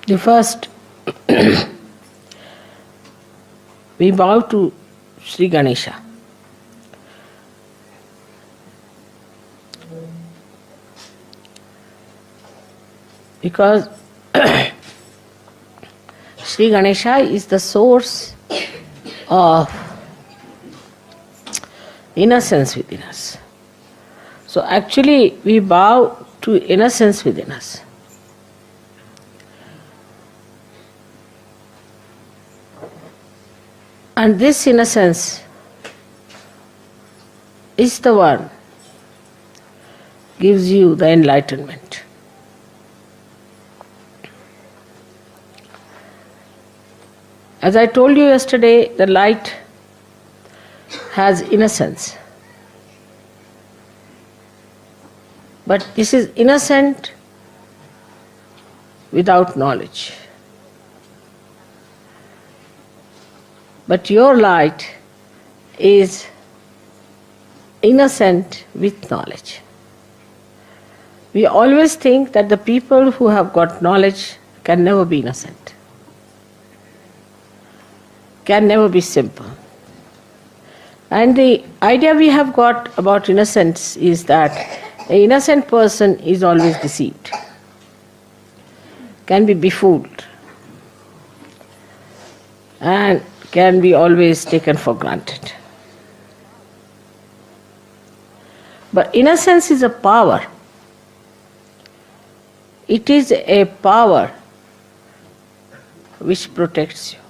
The first, we bow to Sri Ganesha. Because Sri Ganesha is the source of innocence within us. So actually we bow to innocence within us. And this innocence is the one gives you the enlightenment. As I told you yesterday, the light has innocence. But this is innocent without knowledge. But your light is innocent with knowledge. We always think that the people who have got knowledge can never be innocent, can never be simple. And the idea we have got about innocence is that an innocent person is always deceived, can be befooled, and can be always taken for granted. But innocence is a power. It is a power which protects you,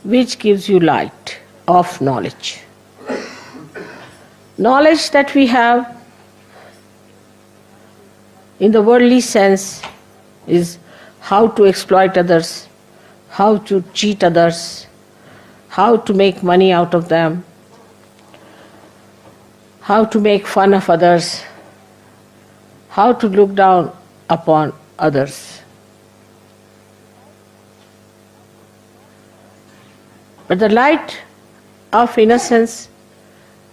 which gives you light of knowledge. Knowledge that we have in the worldly sense is how to exploit others, how to cheat others, how to make money out of them, how to make fun of others, how to look down upon others. But the light of innocence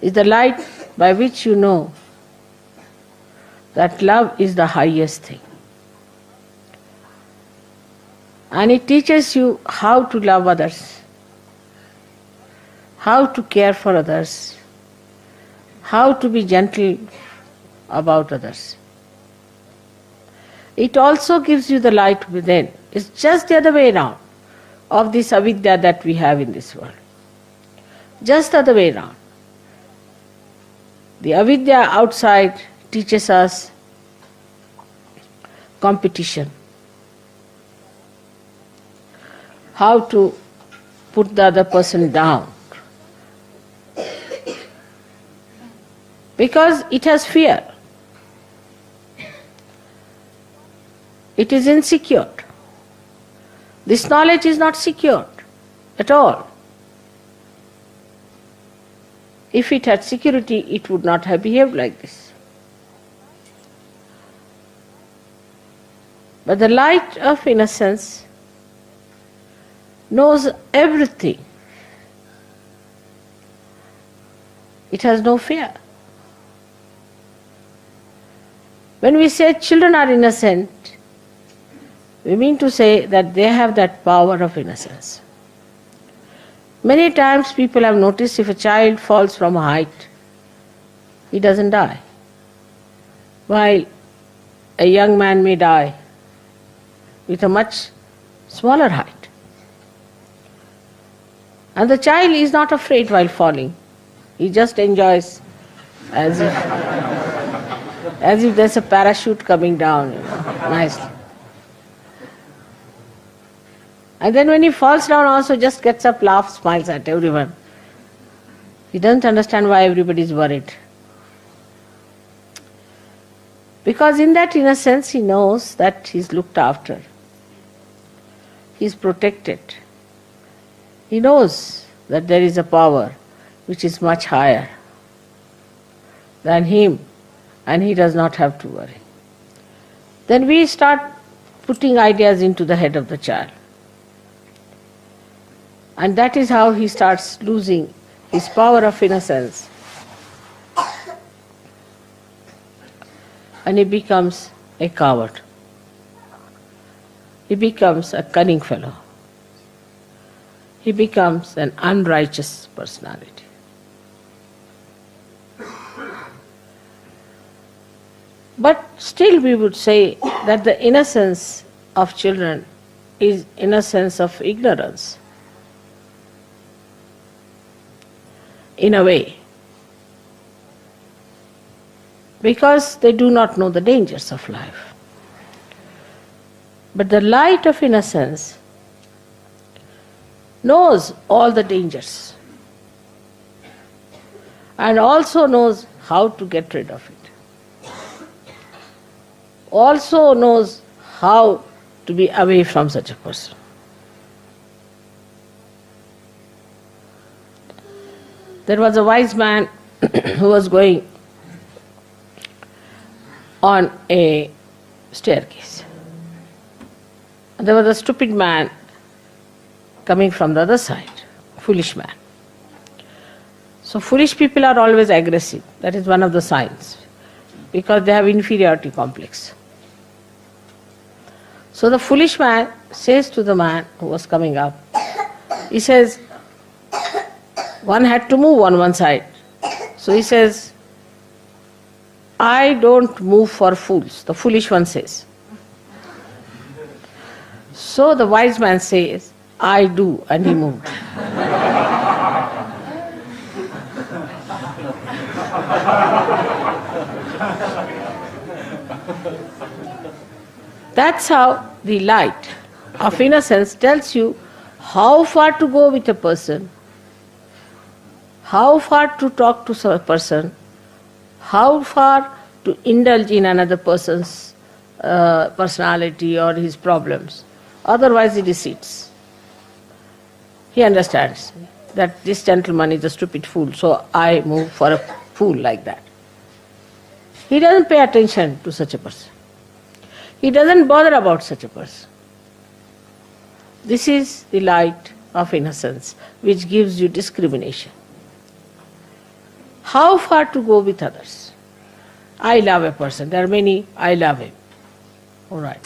is the light by which you know that love is the highest thing. And it teaches you how to love others, how to care for others, how to be gentle about others. It also gives you the light within. It's just the other way around of this avidya that we have in this world. Just the other way around. The avidya outside teaches us competition, how to put the other person down. Because it has fear. It is insecure. This knowledge is not secured at all. If it had security, it would not have behaved like this. But the light of innocence knows everything. It has no fear. When we say children are innocent, we mean to say that they have that power of innocence. Many times people have noticed if a child falls from a height, he doesn't die. While a young man may die with a much smaller height. And the child is not afraid while falling. He just enjoys as if there's a parachute coming down, nicely. And then when he falls down also just gets up, laughs, smiles at everyone. He doesn't understand why everybody is worried. Because in that innocence he knows that he's looked after. He's protected. He knows that there is a power which is much higher than him, and he does not have to worry. Then we start putting ideas into the head of the child. And that is how he starts losing his power of innocence. And he becomes a coward. he becomes a cunning fellow. He becomes an unrighteous personality. But still we would say that the innocence of children is innocence of ignorance, in a way, because they do not know the dangers of life. But the light of innocence knows all the dangers and also knows how to get rid of it. Also knows how to be away from such a person. There was a wise man who was going on a staircase. There was a stupid man coming from the other side, foolish man. So foolish people are always aggressive. That is one of the signs, because they have inferiority complex. So the foolish man says to the man who was coming up, he says, one had to move on one side. So he says, I don't move for fools, the foolish one says. So the wise man says, I do, and he moved. That's how the light of innocence tells you how far to go with a person, how far to talk to a person, how far to indulge in another person's personality or his problems. Otherwise he deceits. He understands that this gentleman is a stupid fool, so I move for a fool like that. He doesn't pay attention to such a person. He doesn't bother about such a person. This is the light of innocence which gives you discrimination. How far to go with others? I love a person. There are many, I love him. All right.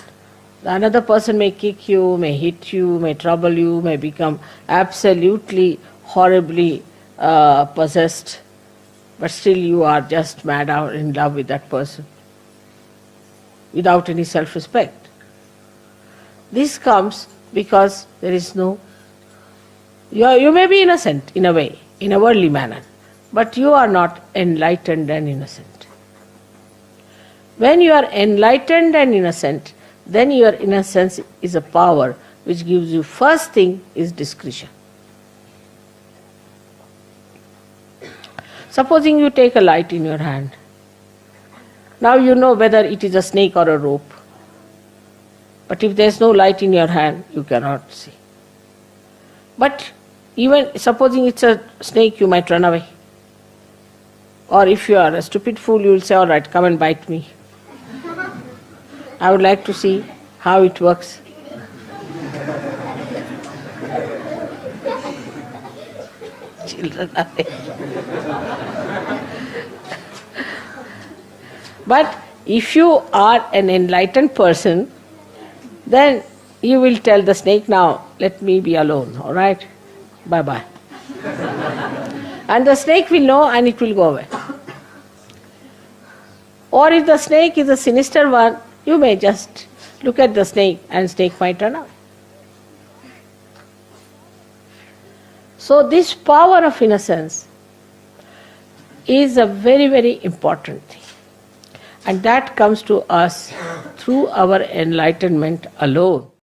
Another person may kick you, may hit you, may trouble you, may become absolutely, horribly possessed, but still you are just mad out in love with that person, without any self-respect. This comes because there is no... You may be innocent in a way, in a worldly manner, but you are not enlightened and innocent. When you are enlightened and innocent, then your innocence is a power which gives you, first thing is discretion. Supposing you take a light in your hand. Now you know whether it is a snake or a rope. But if there is no light in your hand, you cannot see. But even supposing it's a snake, you might run away. Or if you are a stupid fool, you will say, all right, come and bite me. I would like to see how it works. Children are But if you are an enlightened person, then you will tell the snake, now let me be alone, all right? Bye-bye. And the snake will know and it will go away. Or if the snake is a sinister one, you may just look at the snake and snake might run away. So this power of innocence is a very, very important thing. And that comes to us through our enlightenment alone.